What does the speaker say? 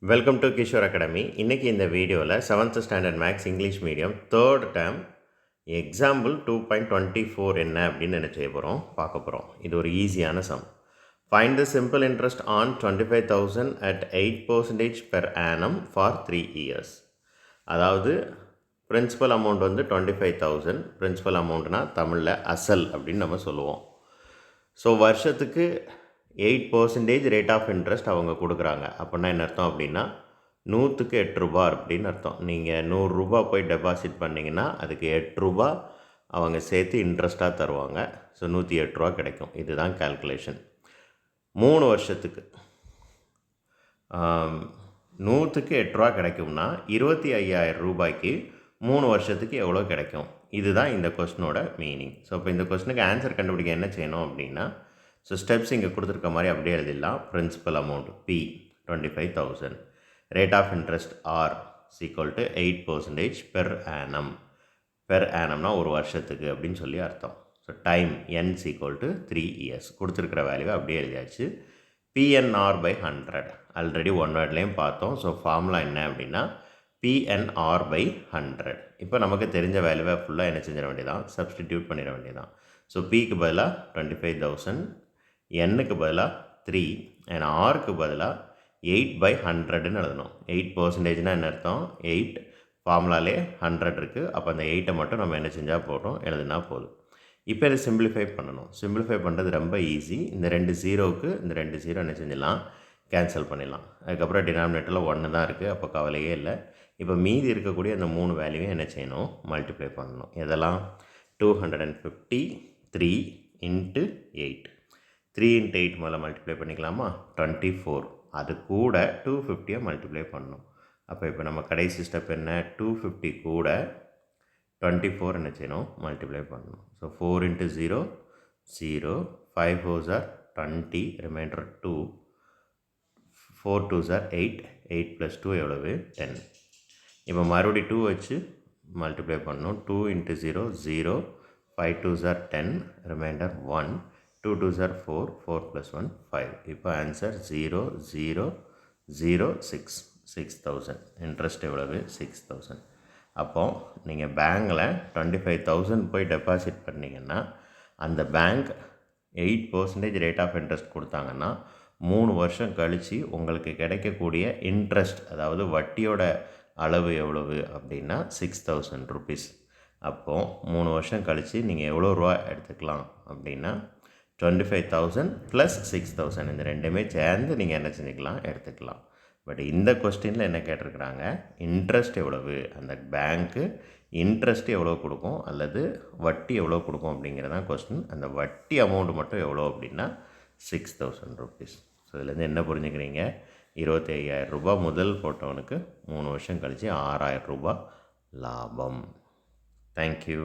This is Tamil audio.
Welcome to Kishore academy. இன்றைக்கி இந்த வீடியோவில் 7th standard maths English medium third term example 2.24 என்ன அப்படின்னு என்ன செய்ய போகிறோம் பார்க்க போகிறோம். இது ஒரு ஈஸியான sum. Find the simple interest on 25,000 at 8% per annum for 3 years. அதாவது பிரின்சிபல் அமௌண்ட் வந்து 25,000. பிரின்சிபல் அமௌண்ட்னா தமிழில் அசல் அப்படின்னு நம்ம சொல்லுவோம். ஸோ வருஷத்துக்கு 8% ரேட் ஆஃப் இன்ட்ரெஸ்ட் அவங்க கொடுக்குறாங்க. அப்படின்னா என்ன அர்த்தம் அப்படின்னா 100க்கு 8 ரூபா அப்படின்னு அர்த்தம். நீங்கள் 100 ரூபா போய் டெபாசிட் பண்ணிங்கன்னா அதுக்கு 8 ரூபா அவங்க சேர்த்து இன்ட்ரெஸ்ட்டாக தருவாங்க. ஸோ 108 ரூபா கிடைக்கும். இதுதான் கால்குலேஷன். 3 வருஷத்துக்கு 100க்கு 8 ரூபா கிடைக்கும்னா 25,000 ரூபாய்க்கு 3 வருஷத்துக்கு எவ்வளோ கிடைக்கும்? இதுதான் இந்த கொஸ்டினோட மீனிங். ஸோ இப்போ இந்த கொஸ்டினுக்கு ஆன்சர் கண்டுபிடிக்க என்ன செய்யணும் அப்படின்னா, ஸோ ஸ்டெப்ஸ் இங்கே கொடுத்துருக்க மாதிரி அப்படியே எழுதிடலாம். Principal amount P 25,000, rate of interest R equal to 8% per annum. Per ஆனம்னா ஒரு வருஷத்துக்கு அப்படின்னு சொல்லி அர்த்தம். So time N equal to 3 years. கொடுத்துருக்கிற வேல்யூவை அப்படியே எழுதியாச்சு. PNR by 100 ஆல்ரெடி ஒன் வேர்ட்லேயும் பார்த்தோம். ஸோ ஃபார்முலா என்ன அப்படின்னா PNR by 100. இப்போ நமக்கு தெரிஞ்ச வேல்யூவை ஃபுல்லாக என்ன செஞ்சிட வேண்டியதான், சப்ஸ்டிடியூட் பண்ணிட வேண்டியதான். ஸோ Pக்கு பதிலாக 25,000, Nக்கு பதிலாக 3 அண்ட் Rக்கு பதிலாக 8/100ன்னு எழுதணும். 8%னா என்ன அர்த்தம்? 8 ஃபார்முலாலே 100 இருக்குது. அப்போ அந்த 8ஐ மட்டும் நம்ம என்ன செஞ்சால் போடுறோம், எழுதுனா போதும். இப்போ இதை சிம்பிளிஃபை பண்ணணும். சிம்பிளிஃபை பண்ணுறது ரொம்ப ஈஸி. இந்த 2 ஜீரோவுக்கு இந்த 2 ஜீரோ என்ன செஞ்சிடலாம், கேன்சல் பண்ணிடலாம். அதுக்கப்புறம் டினாமினேட்டரில் 1 தான் இருக்குது. அப்போ கவலையே இல்லை. இப்போ மீதி இருக்கக்கூடிய அந்த 3 வேல்யூவையும் என்ன செய்யணும், மல்டிப்ளை பண்ணணும். இதெல்லாம் 253 இன்ட்டு 8. 3 இன்ட்டு 8 மேலே மல்டிப்ளை பண்ணிக்கலாமா, 24. அது கூட 250 மல்டிப்ளை பண்ணணும். அப்போ இப்போ நம்ம கடைசி ஸ்டெப் என்ன, 250 கூட 24 என்ன செய்யணும், மல்டிப்ளை பண்ணணும். So 4 into 0 0, 5 4s are 20, remainder 2, 4 2s are 8, 8 + 2 எவ்வளவு, 10. இப்போ மறுபடியும் 2 வச்சு மல்டிப்ளை பண்ணணும். 2 into 0 0, 5 2s are 10, reminder 1, 2 2s are 4, 4 + 1 5. இப்போ ஆன்சர் 0 0 0 6, 6,000. இன்ட்ரெஸ்ட் எவ்வளவு, 6,000. அப்போது நீங்கள் பேங்கில் 25,000 போய் டெபாசிட் பண்ணிங்கன்னா அந்த பேங்க் 8% ரேட் ஆஃப் இன்ட்ரெஸ்ட் கொடுத்தாங்கன்னா 3 வருஷம் கழித்து உங்களுக்கு கிடைக்கக்கூடிய இன்ட்ரெஸ்ட், அதாவது வட்டியோட அளவு எவ்வளவு அப்படின்னா 6,000 ருபீஸ். அப்போது 3 வருஷம் கழித்து நீங்கள் எவ்வளோ ரூபா எடுத்துக்கலாம் அப்படின்னா 25,000 + 6,000. இந்த ரெண்டுமே சேர்ந்து நீங்கள் என்ன செஞ்சுக்கலாம், எடுத்துக்கலாம். பட் இந்த கொஸ்டினில் என்ன கேட்டிருக்கிறாங்க, இன்ட்ரெஸ்ட் எவ்வளவு, அந்த பேங்க்கு இன்ட்ரெஸ்ட் எவ்வளோ கொடுக்கும் அல்லது வட்டி எவ்வளோ கொடுக்கும் அப்படிங்கிறதான் கொஸ்டின். அந்த வட்டி அமௌண்ட் மட்டும் எவ்வளோ அப்படின்னா 6,000 ருபீஸ். ஸோ இதுலேருந்து என்ன புரிஞ்சுக்கிறீங்க, 25,000 ரூபா முதல் போட்டவனுக்கு 3 வருஷம் கழித்து 6,000 ரூபா லாபம். தேங்க்யூ.